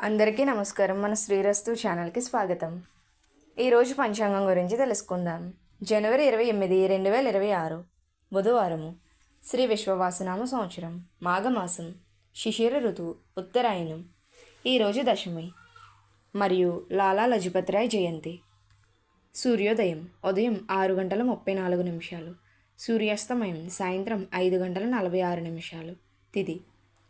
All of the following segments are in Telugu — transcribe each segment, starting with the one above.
అందరికీ నమస్కారం. మన శ్రీరస్తు ఛానల్కి స్వాగతం. ఈరోజు పంచాంగం గురించి తెలుసుకుందాం. జనవరి 28, 2026 బుధవారము. శ్రీ విశ్వవాసనామ సంవత్సరం, మాఘమాసం, శిశిర ఋతువు, ఉత్తరాయణం. ఈరోజు దశమి మరియు లాలా లజపతి రాయ్ జయంతి. సూర్యోదయం ఉదయం 6:34, సూర్యాస్తమయం సాయంత్రం 5:46. తిథి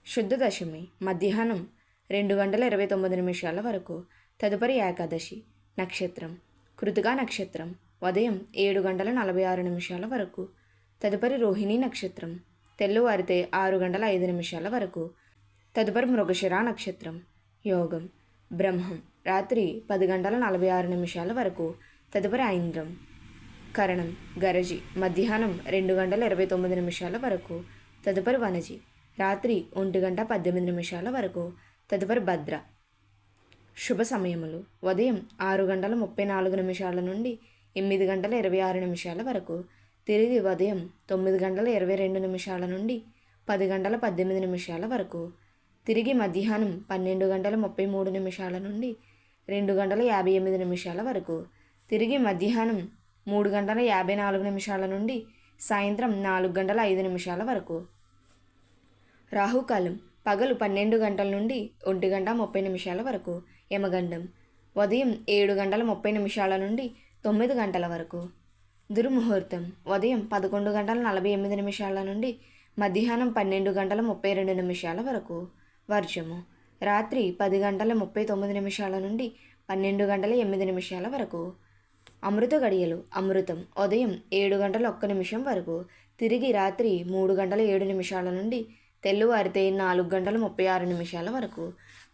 శుద్ధ దశమి మధ్యాహ్నం 2:29 వరకు. తదుపరి ఏకాదశి. నక్షత్రం కృతికా నక్షత్రం ఉదయం 7:46 వరకు. తదుపరి రోహిణి నక్షత్రం తెల్లవారితే 6:05 వరకు. తదుపరి మృగశిర నక్షత్రం. యోగం బ్రహ్మం రాత్రి 10:46 వరకు. తదుపరి ఐంద్రం. కరణం గరజి మధ్యాహ్నం 2:29 వరకు. తదుపరి వనజి రాత్రి 1:18 వరకు. తదుపరి భద్ర. శుభ సమయములు ఉదయం 6:34 నుండి 8:26 వరకు. తిరిగి ఉదయం 9:22 నుండి 10:18 వరకు. తిరిగి మధ్యాహ్నం 12:33 నుండి 2:58 వరకు. తిరిగి మధ్యాహ్నం 3:54 నుండి సాయంత్రం 4:05 వరకు. రాహుకాలం పగలు 12 గంటల నుండి 1:30 వరకు. యమగండం ఉదయం 7:30 నుండి 9 గంటల వరకు. దుర్ముహూర్తం ఉదయం 11:48 నుండి మధ్యాహ్నం 12:32 వరకు. వర్జము రాత్రి 10:39 నుండి 12:08 వరకు. అమృత గడియలు అమృతం ఉదయం 7:01 వరకు. తిరిగి రాత్రి 3:07 నుండి తెల్లవారితే 4:36 వరకు.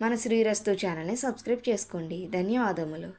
మన శ్రీరస్తు ఛానల్ని సబ్స్క్రైబ్ చేసుకోండి. ధన్యవాదములు.